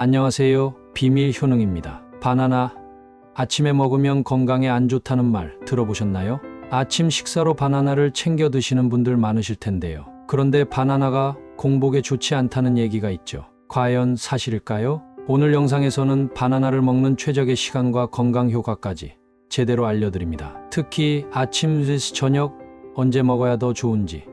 안녕하세요. 비밀 효능입니다. 바나나, 아침에 먹으면 건강에 안 좋다는 말 들어보셨나요? 아침 식사로 바나나를 챙겨 드시는 분들 많으실 텐데요. 그런데 바나나가 공복에 좋지 않다는 얘기가 있죠. 과연 사실일까요? 오늘 영상에서는 바나나를 먹는 최적의 시간과 건강 효과까지 제대로 알려드립니다. 특히 아침 vs 저녁 언제 먹어야 더 좋은지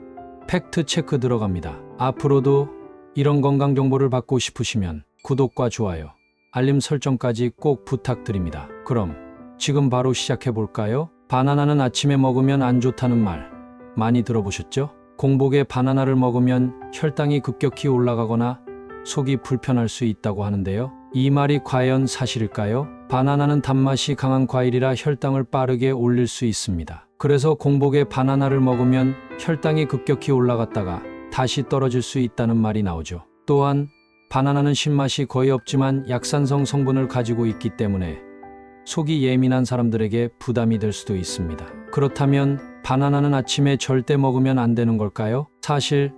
팩트 체크 들어갑니다. 앞으로도 이런 건강 정보를 받고 싶으시면 구독과 좋아요, 알림 설정까지 꼭 부탁드립니다. 그럼 지금 바로 시작해 볼까요? 바나나는 아침에 먹으면 안 좋다는 말 많이 들어보셨죠? 공복에 바나나를 먹으면 혈당이 급격히 올라가거나 속이 불편할 수 있다고 하는데요. 이 말이 과연 사실일까요? 바나나는 단맛이 강한 과일이라 혈당을 빠르게 올릴 수 있습니다. 그래서 공복에 바나나를 먹으면 혈당이 급격히 올라갔다가 다시 떨어질 수 있다는 말이 나오죠. 또한 바나나는 신맛이 거의 없지만 약산성 성분을 가지고 있기 때문에 속이 예민한 사람들에게 부담이 될 수도 있습니다. 그렇다면 바나나는 아침에 절대 먹으면 안 되는 걸까요? 사실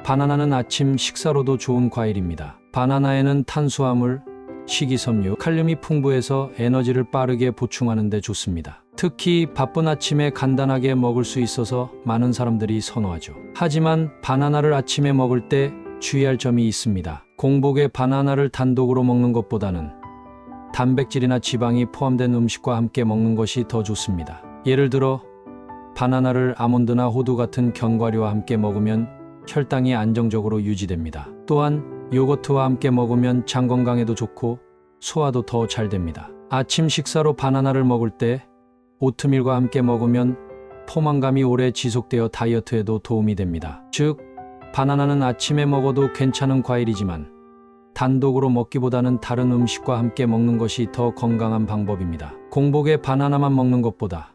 바나나는 아침 식사로도 좋은 과일입니다. 바나나에는 탄수화물, 식이섬유, 칼륨이 풍부해서 에너지를 빠르게 보충하는 데 좋습니다. 특히 바쁜 아침에 간단하게 먹을 수 있어서 많은 사람들이 선호하죠. 하지만 바나나를 아침에 먹을 때 주의할 점이 있습니다. 공복에 바나나를 단독으로 먹는 것보다는 단백질이나 지방이 포함된 음식과 함께 먹는 것이 더 좋습니다. 예를 들어 바나나를 아몬드나 호두 같은 견과류와 함께 먹으면 혈당이 안정적으로 유지됩니다. 또한 요거트와 함께 먹으면 장 건강에도 좋고 소화도 더 잘 됩니다. 아침 식사로 바나나를 먹을 때 오트밀과 함께 먹으면 포만감이 오래 지속되어 다이어트에도 도움이 됩니다. 즉, 바나나는 아침에 먹어도 괜찮은 과일이지만 단독으로 먹기보다는 다른 음식과 함께 먹는 것이 더 건강한 방법입니다. 공복에 바나나만 먹는 것보다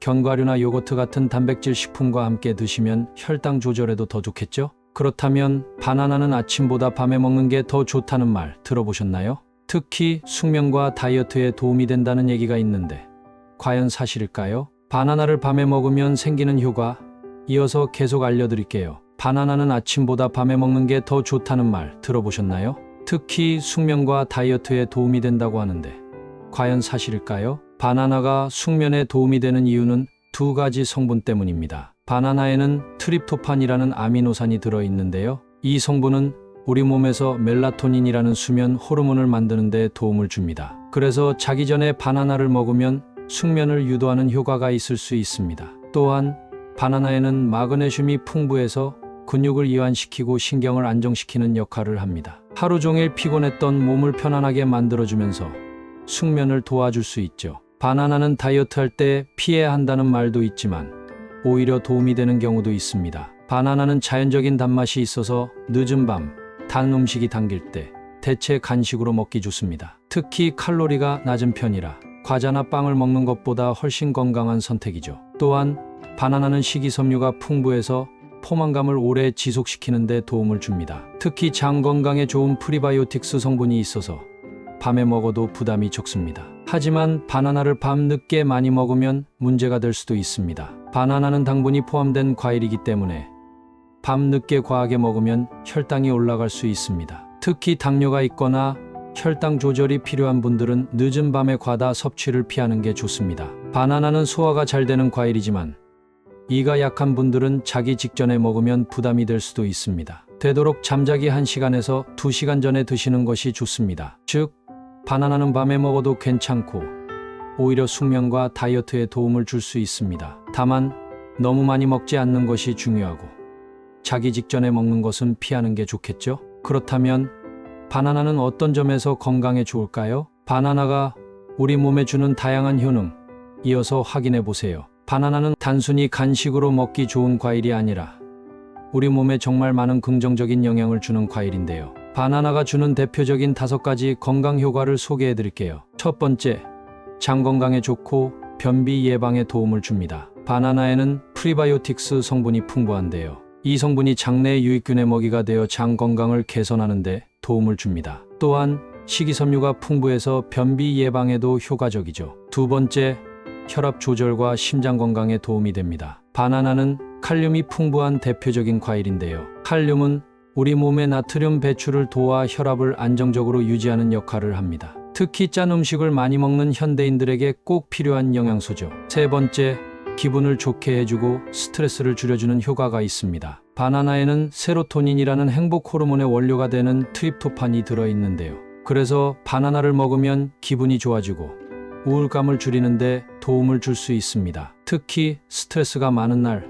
견과류나 요거트 같은 단백질 식품과 함께 드시면 혈당 조절에도 더 좋겠죠? 그렇다면 바나나는 아침보다 밤에 먹는 게 더 좋다는 말 들어보셨나요? 특히 숙면과 다이어트에 도움이 된다는 얘기가 있는데 과연 사실일까요? 바나나를 밤에 먹으면 생기는 효과 이어서 계속 알려드릴게요. 바나나는 아침보다 밤에 먹는 게 더 좋다는 말 들어보셨나요? 특히 숙면과 다이어트에 도움이 된다고 하는데 과연 사실일까요? 바나나가 숙면에 도움이 되는 이유는 두 가지 성분 때문입니다. 바나나에는 트립토판이라는 아미노산이 들어있는데요. 이 성분은 우리 몸에서 멜라토닌이라는 수면 호르몬을 만드는 데 도움을 줍니다. 그래서 자기 전에 바나나를 먹으면 숙면을 유도하는 효과가 있을 수 있습니다. 또한 바나나에는 마그네슘이 풍부해서 근육을 이완시키고 신경을 안정시키는 역할을 합니다. 하루 종일 피곤했던 몸을 편안하게 만들어주면서 숙면을 도와줄 수 있죠. 바나나는 다이어트할 때 피해야 한다는 말도 있지만 오히려 도움이 되는 경우도 있습니다. 바나나는 자연적인 단맛이 있어서 늦은 밤 단 음식이 당길 때 대체 간식으로 먹기 좋습니다. 특히 칼로리가 낮은 편이라 과자나 빵을 먹는 것보다 훨씬 건강한 선택이죠. 또한 바나나는 식이섬유가 풍부해서 포만감을 오래 지속시키는 데 도움을 줍니다. 특히 장 건강에 좋은 프리바이오틱스 성분이 있어서 밤에 먹어도 부담이 적습니다. 하지만 바나나를 밤 늦게 많이 먹으면 문제가 될 수도 있습니다. 바나나는 당분이 포함된 과일이기 때문에 밤 늦게 과하게 먹으면 혈당이 올라갈 수 있습니다. 특히 당뇨가 있거나 혈당 조절이 필요한 분들은 늦은 밤에 과다 섭취를 피하는 게 좋습니다. 바나나는 소화가 잘 되는 과일이지만 이가 약한 분들은 자기 직전에 먹으면 부담이 될 수도 있습니다. 되도록 잠자기 1시간에서 2시간 전에 드시는 것이 좋습니다. 즉, 바나나는 밤에 먹어도 괜찮고 오히려 숙면과 다이어트에 도움을 줄 수 있습니다. 다만 너무 많이 먹지 않는 것이 중요하고 자기 직전에 먹는 것은 피하는 게 좋겠죠? 그렇다면 바나나는 어떤 점에서 건강에 좋을까요? 바나나가 우리 몸에 주는 다양한 효능 이어서 확인해 보세요. 바나나는 단순히 간식으로 먹기 좋은 과일이 아니라 우리 몸에 정말 많은 긍정적인 영향을 주는 과일인데요. 바나나가 주는 대표적인 5가지 건강 효과를 소개해 드릴게요. 첫 번째, 장 건강에 좋고 변비 예방에 도움을 줍니다. 바나나에는 프리바이오틱스 성분이 풍부한데요. 이 성분이 장내 유익균의 먹이가 되어 장 건강을 개선하는 데 도움을 줍니다. 또한 식이섬유가 풍부해서 변비 예방에도 효과적이죠. 두 번째, 혈압 조절과 심장 건강에 도움이 됩니다. 바나나는 칼륨이 풍부한 대표적인 과일인데요. 칼륨은 우리 몸의 나트륨 배출을 도와 혈압을 안정적으로 유지하는 역할을 합니다. 특히 짠 음식을 많이 먹는 현대인들에게 꼭 필요한 영양소죠. 세 번째, 기분을 좋게 해주고 스트레스를 줄여주는 효과가 있습니다. 바나나에는 세로토닌이라는 행복 호르몬의 원료가 되는 트립토판이 들어있는데요. 그래서 바나나를 먹으면 기분이 좋아지고 우울감을 줄이는데 도움을 줄 수 있습니다. 특히 스트레스가 많은 날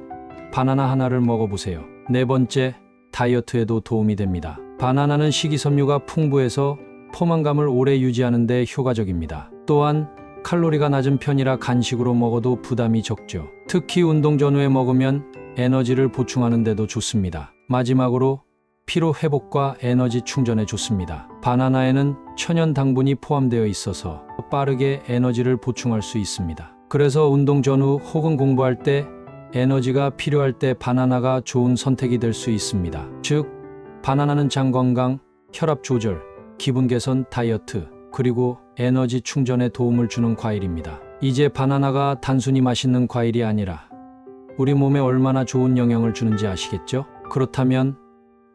바나나 하나를 먹어보세요. 네 번째, 다이어트에도 도움이 됩니다. 바나나는 식이섬유가 풍부해서 포만감을 오래 유지하는 데 효과적입니다. 또한 칼로리가 낮은 편이라 간식으로 먹어도 부담이 적죠. 특히 운동 전후에 먹으면 에너지를 보충하는 데도 좋습니다. 마지막으로 피로 회복과 에너지 충전에 좋습니다. 바나나에는 천연 당분이 포함되어 있어서 빠르게 에너지를 보충할 수 있습니다. 그래서 운동 전후 혹은 공부할 때 에너지가 필요할 때 바나나가 좋은 선택이 될 수 있습니다. 즉, 바나나는 장 건강, 혈압 조절, 기분 개선, 다이어트, 그리고 에너지 충전에 도움을 주는 과일입니다. 이제 바나나가 단순히 맛있는 과일이 아니라 우리 몸에 얼마나 좋은 영향을 주는지 아시겠죠? 그렇다면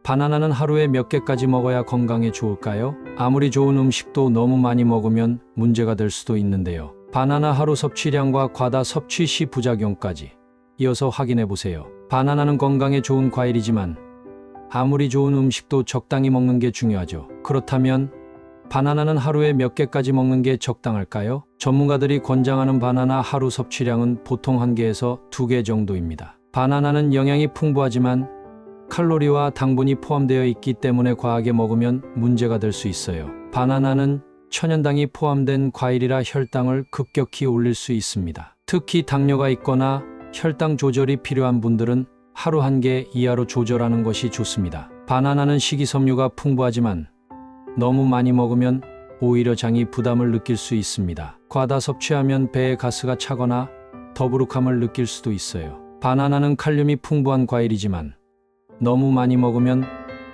바나나는 하루에 몇 개까지 먹어야 건강에 좋을까요? 아무리 좋은 음식도 너무 많이 먹으면 문제가 될 수도 있는데요. 바나나 하루 섭취량과 과다 섭취 시 부작용까지 이어서 확인해 보세요. 바나나는 건강에 좋은 과일이지만 아무리 좋은 음식도 적당히 먹는 게 중요하죠. 그렇다면 바나나는 하루에 몇 개까지 먹는 게 적당할까요? 전문가들이 권장하는 바나나 하루 섭취량은 보통 1개에서 2개 정도입니다. 바나나는 영양이 풍부하지만 칼로리와 당분이 포함되어 있기 때문에 과하게 먹으면 문제가 될 수 있어요. 바나나는 천연당이 포함된 과일이라 혈당을 급격히 올릴 수 있습니다. 특히 당뇨가 있거나 혈당 조절이 필요한 분들은 하루 1개 이하로 조절하는 것이 좋습니다. 바나나는 식이섬유가 풍부하지만 너무 많이 먹으면 오히려 장이 부담을 느낄 수 있습니다. 과다 섭취하면 배에 가스가 차거나 더부룩함을 느낄 수도 있어요. 바나나는 칼륨이 풍부한 과일이지만 너무 많이 먹으면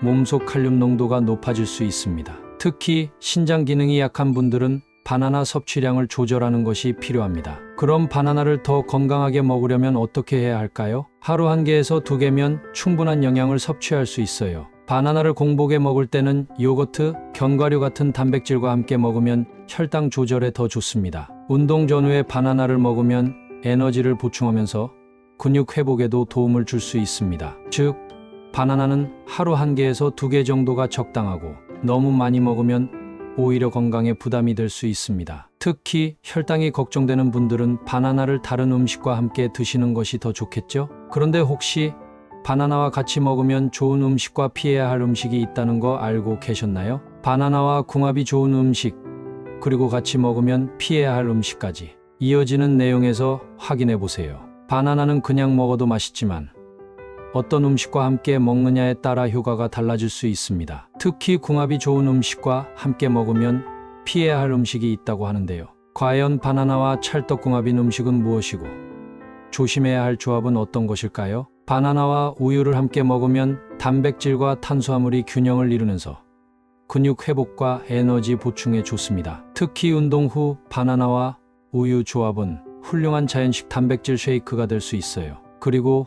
몸속 칼륨 농도가 높아질 수 있습니다. 특히 신장 기능이 약한 분들은 바나나 섭취량을 조절하는 것이 필요합니다. 그럼 바나나를 더 건강하게 먹으려면 어떻게 해야 할까요? 하루 1개에서 2개면 충분한 영양을 섭취할 수 있어요. 바나나를 공복에 먹을 때는 요거트, 견과류 같은 단백질과 함께 먹으면 혈당 조절에 더 좋습니다. 운동 전후에 바나나를 먹으면 에너지를 보충하면서 근육 회복에도 도움을 줄 수 있습니다. 즉, 바나나는 하루 1개에서 2개 정도가 적당하고 너무 많이 먹으면 오히려 건강에 부담이 될 수 있습니다. 특히 혈당이 걱정되는 분들은 바나나를 다른 음식과 함께 드시는 것이 더 좋겠죠? 그런데 혹시 바나나와 같이 먹으면 좋은 음식과 피해야 할 음식이 있다는 거 알고 계셨나요? 바나나와 궁합이 좋은 음식, 그리고 같이 먹으면 피해야 할 음식까지 이어지는 내용에서 확인해 보세요. 바나나는 그냥 먹어도 맛있지만 어떤 음식과 함께 먹느냐에 따라 효과가 달라질 수 있습니다. 특히 궁합이 좋은 음식과 함께 먹으면 피해야 할 음식이 있다고 하는데요. 과연 바나나와 찰떡궁합인 음식은 무엇이고 조심해야 할 조합은 어떤 것일까요? 바나나와 우유를 함께 먹으면 단백질과 탄수화물이 균형을 이루면서 근육 회복과 에너지 보충에 좋습니다. 특히 운동 후 바나나와 우유 조합은 훌륭한 자연식 단백질 쉐이크가 될 수 있어요. 그리고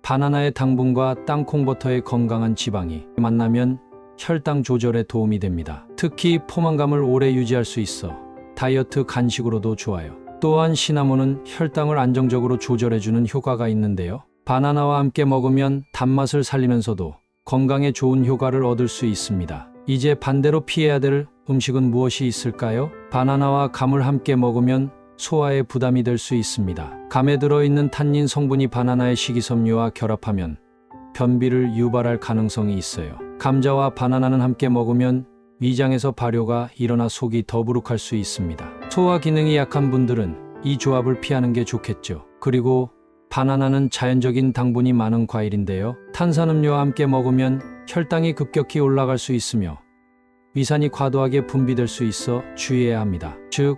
바나나의 당분과 땅콩버터의 건강한 지방이 만나면 혈당 조절에 도움이 됩니다. 특히 포만감을 오래 유지할 수 있어 다이어트 간식으로도 좋아요. 또한 시나몬은 혈당을 안정적으로 조절해주는 효과가 있는데요. 바나나와 함께 먹으면 단맛을 살리면서도 건강에 좋은 효과를 얻을 수 있습니다. 이제 반대로 피해야 될 음식은 무엇이 있을까요? 바나나와 감을 함께 먹으면 소화에 부담이 될 수 있습니다. 감에 들어있는 탄닌 성분이 바나나의 식이섬유와 결합하면 변비를 유발할 가능성이 있어요. 감자와 바나나는 함께 먹으면 위장에서 발효가 일어나 속이 더부룩할 수 있습니다. 소화 기능이 약한 분들은 이 조합을 피하는 게 좋겠죠. 그리고 바나나는 자연적인 당분이 많은 과일인데요. 탄산음료와 함께 먹으면 혈당이 급격히 올라갈 수 있으며 위산이 과도하게 분비될 수 있어 주의해야 합니다. 즉,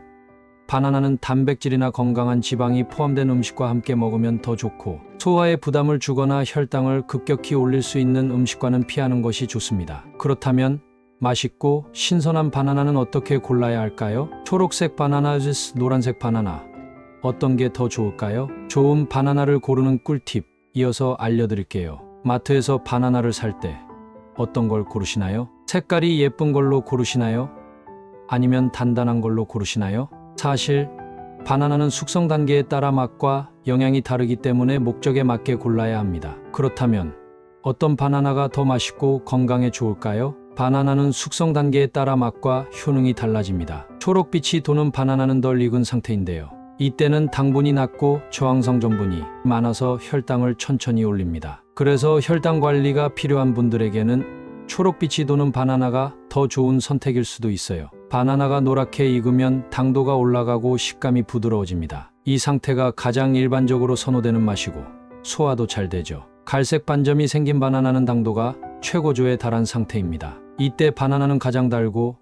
바나나는 단백질이나 건강한 지방이 포함된 음식과 함께 먹으면 더 좋고 소화에 부담을 주거나 혈당을 급격히 올릴 수 있는 음식과는 피하는 것이 좋습니다. 그렇다면 맛있고 신선한 바나나는 어떻게 골라야 할까요? 초록색 바나나 vs 노란색 바나나, 어떤 게 더 좋을까요? 좋은 바나나를 고르는 꿀팁 이어서 알려드릴게요. 마트에서 바나나를 살 때 어떤 걸 고르시나요? 색깔이 예쁜 걸로 고르시나요? 아니면 단단한 걸로 고르시나요? 사실 바나나는 숙성 단계에 따라 맛과 영양이 다르기 때문에 목적에 맞게 골라야 합니다. 그렇다면 어떤 바나나가 더 맛있고 건강에 좋을까요? 바나나는 숙성 단계에 따라 맛과 효능이 달라집니다. 초록빛이 도는 바나나는 덜 익은 상태인데요. 이때는 당분이 낮고 저항성 전분이 많아서 혈당을 천천히 올립니다. 그래서 혈당 관리가 필요한 분들에게는 초록빛이 도는 바나나가 더 좋은 선택일 수도 있어요. 바나나가 노랗게 익으면 당도가 올라가고 식감이 부드러워집니다. 이 상태가 가장 일반적으로 선호되는 맛이고 소화도 잘 되죠. 갈색 반점이 생긴 바나나는 당도가 최고조에 달한 상태입니다. 이때 바나나는 가장 달고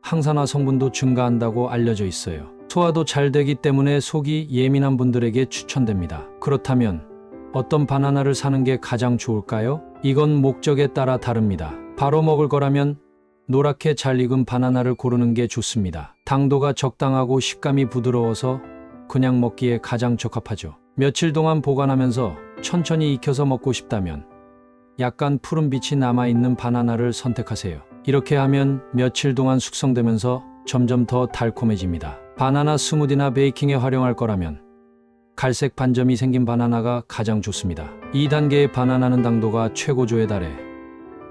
항산화 성분도 증가한다고 알려져 있어요. 소화도 잘 되기 때문에 속이 예민한 분들에게 추천됩니다. 그렇다면 어떤 바나나를 사는 게 가장 좋을까요? 이건 목적에 따라 다릅니다. 바로 먹을 거라면 노랗게 잘 익은 바나나를 고르는 게 좋습니다. 당도가 적당하고 식감이 부드러워서 그냥 먹기에 가장 적합하죠. 며칠 동안 보관하면서 천천히 익혀서 먹고 싶다면 약간 푸른빛이 남아있는 바나나를 선택하세요. 이렇게 하면 며칠 동안 숙성되면서 점점 더 달콤해집니다. 바나나 스무디나 베이킹에 활용할 거라면 갈색 반점이 생긴 바나나가 가장 좋습니다. 2단계의 바나나는 당도가 최고조에 달해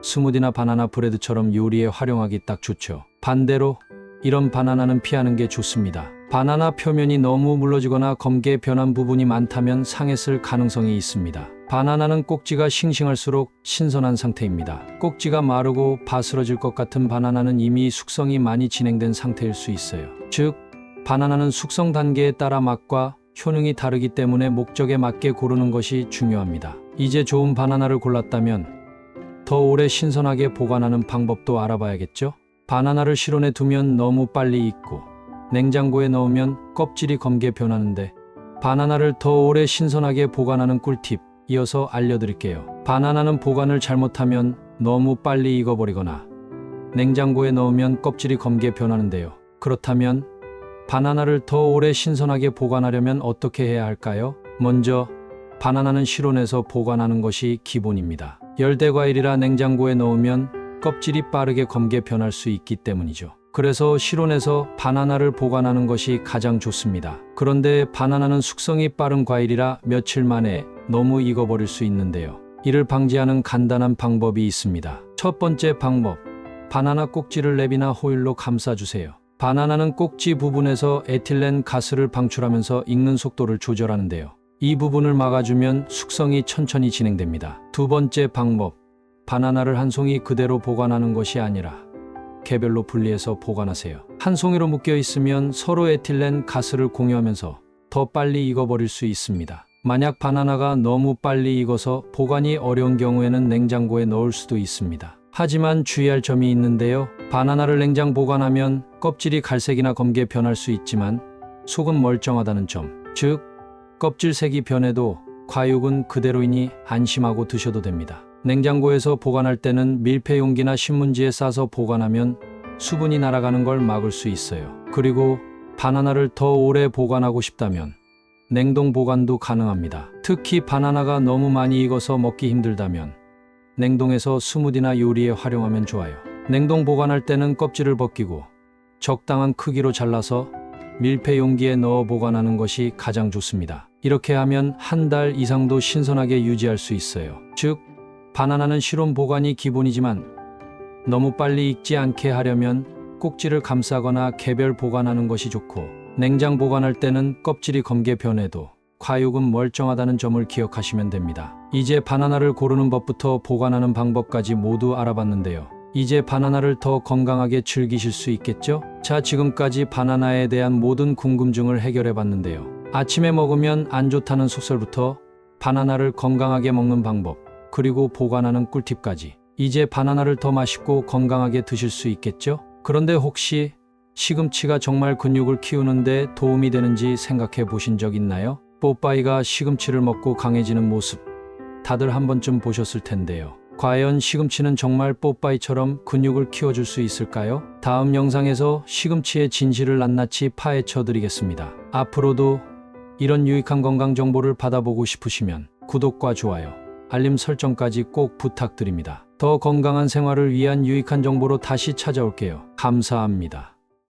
스무디나 바나나 브레드처럼 요리에 활용하기 딱 좋죠. 반대로 이런 바나나는 피하는 게 좋습니다. 바나나 표면이 너무 물러지거나 검게 변한 부분이 많다면 상했을 가능성이 있습니다. 바나나는 꼭지가 싱싱할수록 신선한 상태입니다. 꼭지가 마르고 바스러질 것 같은 바나나는 이미 숙성이 많이 진행된 상태일 수 있어요. 즉, 바나나는 숙성 단계에 따라 맛과 효능이 다르기 때문에 목적에 맞게 고르는 것이 중요합니다. 이제 좋은 바나나를 골랐다면 더 오래 신선하게 보관하는 방법도 알아봐야겠죠? 바나나를 실온에 두면 너무 빨리 익고 냉장고에 넣으면 껍질이 검게 변하는데 바나나를 더 오래 신선하게 보관하는 꿀팁 이어서 알려드릴게요. 바나나는 보관을 잘못하면 너무 빨리 익어버리거나 냉장고에 넣으면 껍질이 검게 변하는데요. 그렇다면 바나나를 더 오래 신선하게 보관하려면 어떻게 해야 할까요? 먼저 바나나는 실온에서 보관하는 것이 기본입니다. 열대과일이라 냉장고에 넣으면 껍질이 빠르게 검게 변할 수 있기 때문이죠. 그래서 실온에서 바나나를 보관하는 것이 가장 좋습니다. 그런데 바나나는 숙성이 빠른 과일이라 며칠 만에 너무 익어버릴 수 있는데요. 이를 방지하는 간단한 방법이 있습니다. 첫 번째 방법, 바나나 꼭지를 랩이나 호일로 감싸주세요. 바나나는 꼭지 부분에서 에틸렌 가스를 방출하면서 익는 속도를 조절하는데요. 이 부분을 막아주면 숙성이 천천히 진행됩니다. 두 번째 방법, 바나나를 한 송이 그대로 보관하는 것이 아니라 개별로 분리해서 보관하세요. 한 송이로 묶여 있으면 서로 에틸렌 가스를 공유하면서 더 빨리 익어버릴 수 있습니다. 만약 바나나가 너무 빨리 익어서 보관이 어려운 경우에는 냉장고에 넣을 수도 있습니다. 하지만 주의할 점이 있는데요. 바나나를 냉장 보관하면 껍질이 갈색이나 검게 변할 수 있지만 속은 멀쩡하다는 점, 즉 껍질색이 변해도 과육은 그대로이니 안심하고 드셔도 됩니다. 냉장고에서 보관할 때는 밀폐 용기나 신문지에 싸서 보관하면 수분이 날아가는 걸 막을 수 있어요. 그리고 바나나를 더 오래 보관하고 싶다면 냉동 보관도 가능합니다. 특히 바나나가 너무 많이 익어서 먹기 힘들다면 냉동해서 스무디나 요리에 활용하면 좋아요. 냉동 보관할 때는 껍질을 벗기고 적당한 크기로 잘라서 밀폐 용기에 넣어 보관하는 것이 가장 좋습니다. 이렇게 하면 한 달 이상도 신선하게 유지할 수 있어요. 즉, 바나나는 실온 보관이 기본이지만 너무 빨리 익지 않게 하려면 꼭지를 감싸거나 개별 보관하는 것이 좋고, 냉장 보관할 때는 껍질이 검게 변해도 과육은 멀쩡하다는 점을 기억하시면 됩니다. 이제 바나나를 고르는 법부터 보관하는 방법까지 모두 알아봤는데요. 이제 바나나를 더 건강하게 즐기실 수 있겠죠? 자, 지금까지 바나나에 대한 모든 궁금증을 해결해 봤는데요. 아침에 먹으면 안 좋다는 속설부터 바나나를 건강하게 먹는 방법, 그리고 보관하는 꿀팁까지, 이제 바나나를 더 맛있고 건강하게 드실 수 있겠죠? 그런데 혹시 시금치가 정말 근육을 키우는데 도움이 되는지 생각해 보신 적 있나요? 뽀빠이가 시금치를 먹고 강해지는 모습 다들 한 번쯤 보셨을 텐데요. 과연 시금치는 정말 뽀빠이처럼 근육을 키워줄 수 있을까요? 다음 영상에서 시금치의 진실을 낱낱이 파헤쳐 드리겠습니다. 앞으로도 이런 유익한 건강 정보를 받아보고 싶으시면 구독과 좋아요, 알림 설정까지 꼭 부탁드립니다. 더 건강한 생활을 위한 유익한 정보로 다시 찾아올게요. 감사합니다.